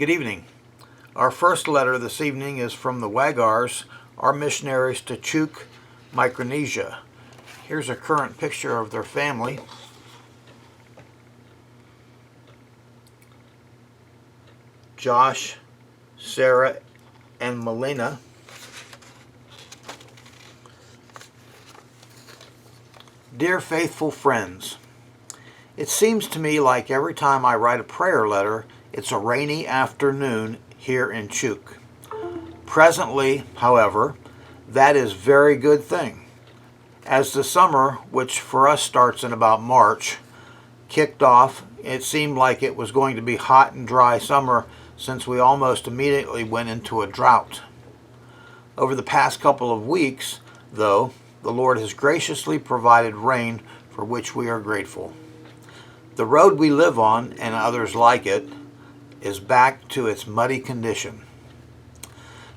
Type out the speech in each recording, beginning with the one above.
Good evening. Our first letter this evening is from the Wagars, our missionaries to Chuuk, Micronesia. Here's a current picture of their family. Josh, Sarah, and Melina. Dear faithful friends, it seems to me like every time I write a prayer letter, it's a rainy afternoon here in Chuuk. Presently, however, that is a very good thing. As the summer, which for us starts in about March, kicked off, it seemed like it was going to be hot and dry summer since we almost immediately went into a drought. Over the past couple of weeks, though, the Lord has graciously provided rain for which we are grateful. The road we live on, and others like it, is back to its muddy condition.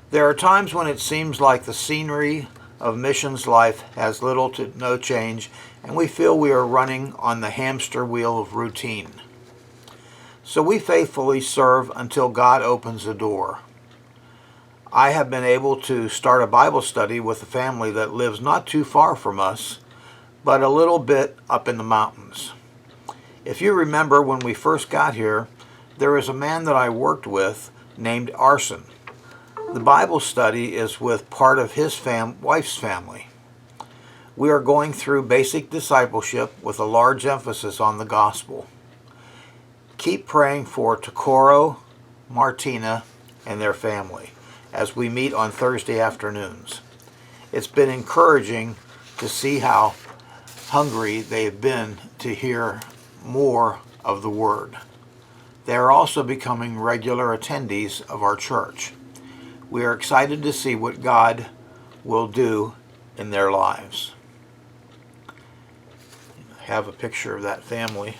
There are times when it seems like the scenery of missions life has little to no change, and we feel we are running on the hamster wheel of routine. So we faithfully serve until God opens the door. I have been able to start a Bible study with a family that lives not too far from us, but a little bit up in the mountains. If you remember when we first got here, there was a man that I worked with named Arson. The Bible study is with part of his wife's family. We are going through basic discipleship with a large emphasis on the gospel. Keep praying for Takoro, Martina, and their family as we meet on Thursday afternoons. It's been encouraging to see how hungry they've been to hear more of the Word. They are also becoming regular attendees of our church. We are excited to see what God will do in their lives. I have a picture of that family.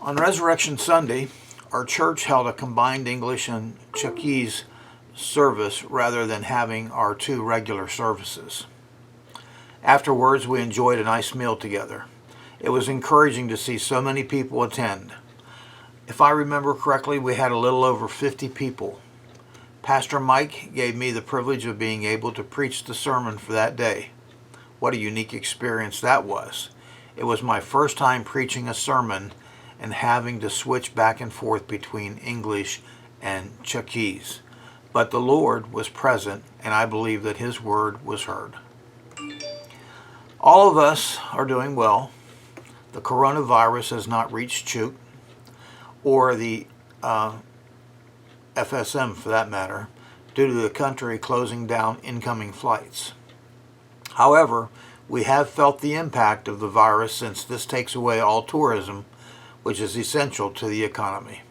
On Resurrection Sunday, our church held a combined English and Chuukese service rather than having our two regular services. Afterwards, we enjoyed a nice meal together. It was encouraging to see so many people attend. If I remember correctly, we had a little over 50 people. Pastor Mike gave me the privilege of being able to preach the sermon for that day. What a unique experience that was. It was my first time preaching a sermon and having to switch back and forth between English and Chuukese. But the Lord was present, and I believe that His word was heard. All of us are doing well. The coronavirus has not reached Chuuk, or the FSM for that matter, due to the country closing down incoming flights. However, we have felt the impact of the virus since this takes away all tourism, which is essential to the economy.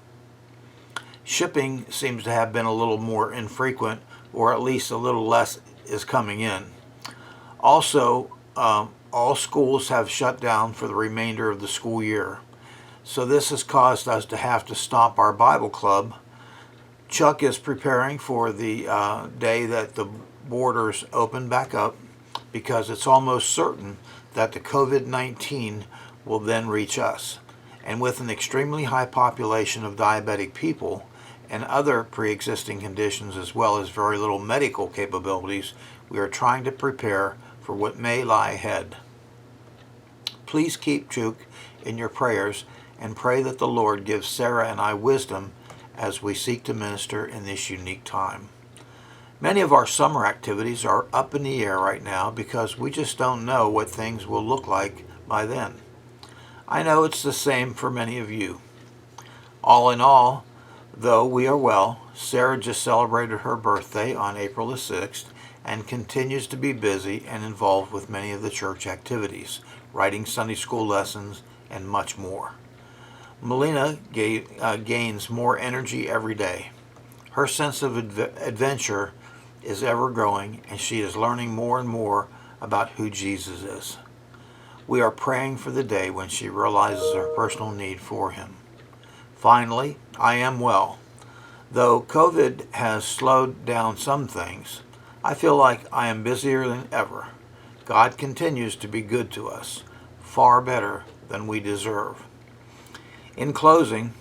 Shipping seems to have been a little more infrequent, or at least a little less is coming in. Also, all schools have shut down for the remainder of the school year. So this has caused us to have to stop our Bible club. Chuck is preparing for the day that the borders open back up, because it's almost certain that the COVID-19 will then reach us. And with an extremely high population of diabetic people and other pre-existing conditions, as well as very little medical capabilities, we are trying to prepare for what may lie ahead. Please keep Chuuk in your prayers and pray that the Lord gives Sarah and I wisdom as we seek to minister in this unique time. Many of our summer activities are up in the air right now because we just don't know what things will look like by then. I know it's the same for many of you. All in all, though we are well, Sarah just celebrated her birthday on April the 6th and continues to be busy and involved with many of the church activities, writing Sunday school lessons, and much more. Melina gains more energy every day. Her sense of adventure is ever growing, and she is learning more and more about who Jesus is. We are praying for the day when she realizes her personal need for Him. Finally, I am well. Though COVID has slowed down some things, I feel like I am busier than ever. God continues to be good to us, far better than we deserve. In closing,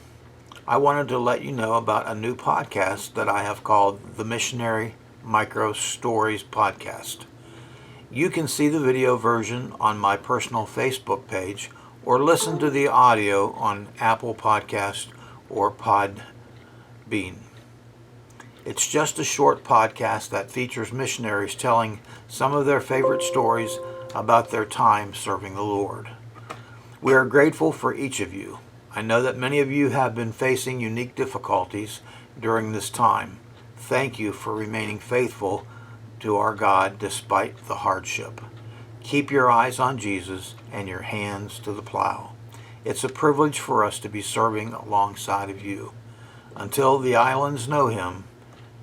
I wanted to let you know about a new podcast that I have called the Missionary Micro Stories Podcast. You can see the video version on my personal Facebook page or listen to the audio on Apple Podcast or Podbean. It's just a short podcast that features missionaries telling some of their favorite stories about their time serving the Lord. We are grateful for each of you. I know that many of you have been facing unique difficulties during this time. Thank you for remaining faithful to our God despite the hardship. Keep your eyes on Jesus and your hands to the plow. It's a privilege for us to be serving alongside of you. Until the islands know him,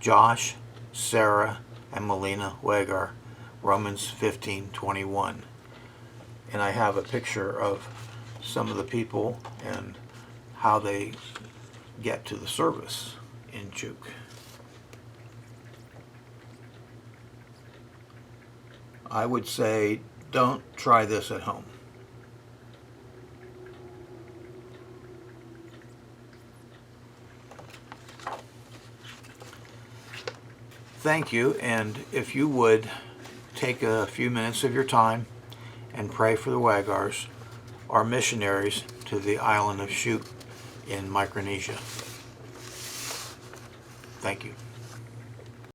Josh, Sarah, and Melina Wagar, Romans 15:21. And I have a picture of some of the people and how they get to the service in Chuk. I would say don't try this at home. Thank you, and if you would take a few minutes of your time and pray for the Wagars, our missionaries to the island of Chuk in Micronesia. Thank you.